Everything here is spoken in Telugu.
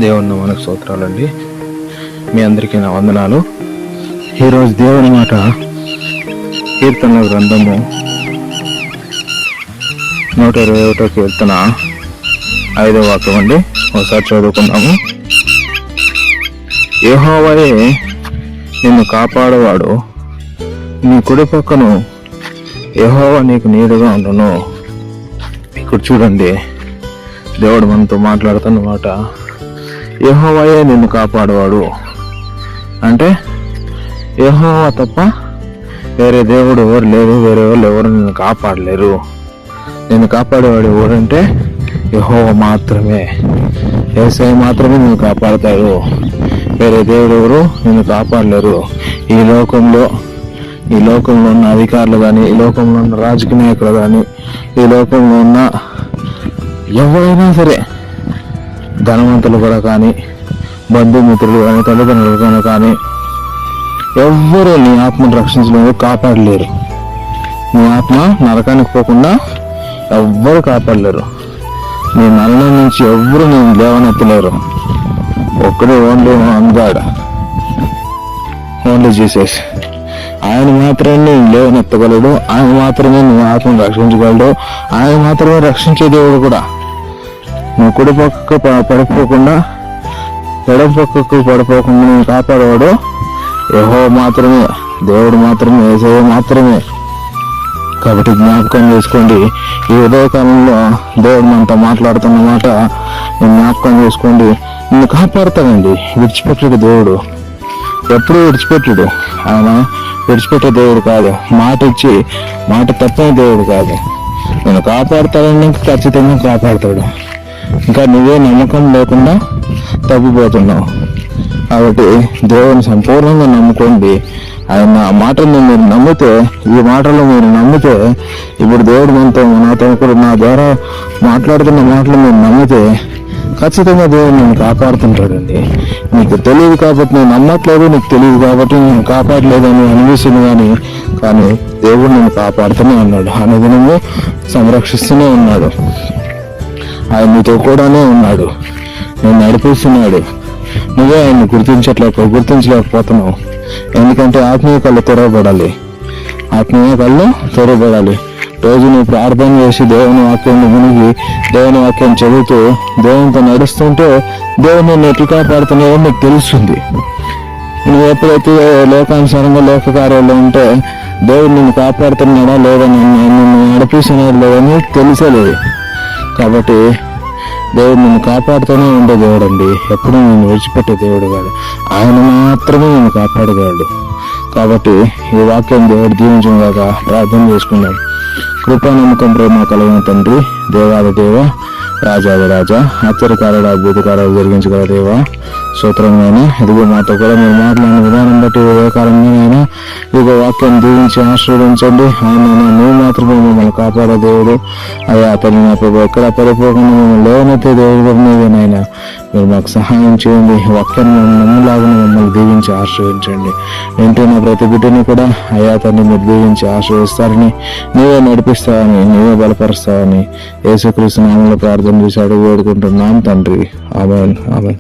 దేవుని మనకు స్తోత్రాలండి. మీ అందరికీ నా వందనాలు. ఈరోజు దేవుని మాట కీర్తనల గ్రంథము 121 కీర్తన 5వ వాక్యం అండి. ఒకసారి చదువుకుందాము. యెహోవాయే నిన్ను కాపాడేవాడు, నీ కుడి పక్కను యెహోవా నీకు నీడగా ఉండును. ఇక్కడ చూడండి, దేవుడు మనతో మాట్లాడుతున్న మాట, యెహోవాయే నిన్ను కాపాడేవాడు అంటే యెహోవా తప్ప వేరే దేవుడు ఎవరు లేరు, వేరే వాళ్ళు ఎవరు నిన్ను కాపాడలేరు. నిన్ను కాపాడేవాడు ఎవరంటే యెహోవా మాత్రమే. యేసయ్య మాత్రమే నిన్ను కాపాడతాడు. వేరే దేవుడు ఎవరు నిన్ను కాపాడలేరు. ఈ లోకంలో ఉన్న అధికారులు కానీ, ఈ లోకంలో ఉన్న రాజకీయ నాయకులు కానీ, ఈ లోకంలో ఉన్న ఎవరైనా సరే, ధనవంతులు కూడా కానీ, బంధుమిత్రులు కానీ, తల్లిదండ్రులు కానీ ఎవ్వరూ నీ ఆత్మను రక్షించలేరు, కాపాడలేరు. నీ ఆత్మ నరకానికి పోకుండా ఎవ్వరు కాపాడలేరు. నీ మరణం నుంచి ఎవ్వరు నేను లేవనెత్తలేరు. ఒక్కడే ఓన్లీ గాడ్, ఓన్లీ జీసస్. ఆయన మాత్రమే నేను లేవనెత్తగలడు. ఆయన మాత్రమే నువ్వు ఆత్మను రక్షించగలడు. ఆయన మాత్రమే రక్షించే దేవుడు కూడా. నువ్వు కుడి పక్కకు పడిపోకుండా, ఎడమ పక్కకు పడిపోకుండా నేను కాపాడేవాడు యెహోవా మాత్రమే, దేవుడు మాత్రమే, యేసయ్య మాత్రమే. కాబట్టి జ్ఞాపకం చేసుకోండి. ఈ ఉదయకాలంలో దేవుడు మనతో మాట్లాడుతున్న మాట జ్ఞాపకం చేసుకోండి. నిన్ను కాపాడుతాడండి. విడిచిపెట్టడు దేవుడు, ఎప్పుడూ విడిచిపెట్టడు. ఆయన విడిచిపెట్టే దేవుడు కాదు. మాట ఇచ్చి మాట తప్పని దేవుడు కాదు. నేను కాపాడుతాడని ఖచ్చితంగా కాపాడుతాడు. ఇంకా నువ్వే నమ్మకం లేకుండా తప్పిపోతున్నావు. కాబట్టి దేవుని సంపూర్ణంగా నమ్ముకోండి. ఆయన మాటలను మీరు నమ్మితే, ఈ మాటలు మీరు నమ్మితే, ఇప్పుడు దేవుడు నాతో కూడా నా ద్వారా మాట్లాడుతున్న మాటలు మీరు నమ్మితే ఖచ్చితంగా దేవుడు నేను కాపాడుతుంటాడండి. నీకు తెలియదు కాబట్టి నేను నమ్మట్లేదు, నీకు తెలియదు కాబట్టి నేను కాపాడలేదు అని అనిపిస్తుంది. కానీ దేవుడు నేను కాపాడుతూనే ఉన్నాడు. అనుదినము సంరక్షిస్తూనే ఉన్నాడు. ఆయన నీతో కూడానే ఉన్నాడు, నేను నడిపిస్తున్నాడు. నువ్వే ఆయన్ని గుర్తించలేకపోతున్నావు. ఎందుకంటే ఆత్మీయ కళ్ళు తెరవబడాలి. రోజు నువ్వు ప్రార్థన చేసి దేవుని వాక్యాన్ని వినిగి, దేవుని వాక్యం చదువుతూ, దేవునితో నడుస్తుంటే దేవుని నిన్ను ఎట్లు కాపాడుతున్నావో నీకు తెలుస్తుంది. నువ్వు ఎప్పుడైతే లోకానుసారంగా లోక కార్యాలు ఉంటే దేవుడు నిన్ను కాపాడుతున్నాడా లేదని, నిన్ను నడిపిస్తున్నాడు లేదని తెలిసలేదు. కాబట్టి దేవుడు నిన్ను కాపాడుతూనే ఉండే దేవుడు అండి. ఎప్పుడు నిన్ను విడిచిపెట్టే దేవుడు కాదు. ఆయన మాత్రమే నిన్ను కాపాడగలడు. కాబట్టి ఈ వాక్యం దేవుడు దీవించడం కాక ప్రార్థన చేసుకున్నాం. కృపా నమ్మకం ప్రేమ కలిగిన తండ్రి, దేవాది దేవ, రాజాది రాజా, ఆశ్చర్యకారుడు, అద్భుతకారాలు జరిగించగల దేవ, స్తోత్రమైన ఇదిగో మాతో కూడా మీరు మాట్లాడిన విధానం బట్టి వివేకాలంగా ఇదిగో వాక్యాన్ని దీవించి ఆశీర్వదించండి. ఆయన నువ్వు మాత్రమే మమ్మల్ని కాపాడే దేవుడు అయ్యా. తల్లి నా ప్రభు ఎక్కడ పడిపోకుండా మమ్మల్ని లేవనైతే దేవుడు మీదేనైనా మీరు మాకు సహాయం చేయండి. వాక్యాన్ని నమ్మలాగా మమ్మల్ని దీవించి ఆశీర్వదించండి. వింటున్న ప్రతి బిడ్డని కూడా అయ్యా తండ్రి మీరు దీవించి ఆశీర్వదిస్తారని, నీవే నడిపిస్తావని, నీవే బలపరుస్తావని యేసుక్రీస్తు నామములో ప్రార్థన చేసి అడుగు వేడుకుంటున్నాం తండ్రి. ఆమేన్, ఆమేన్.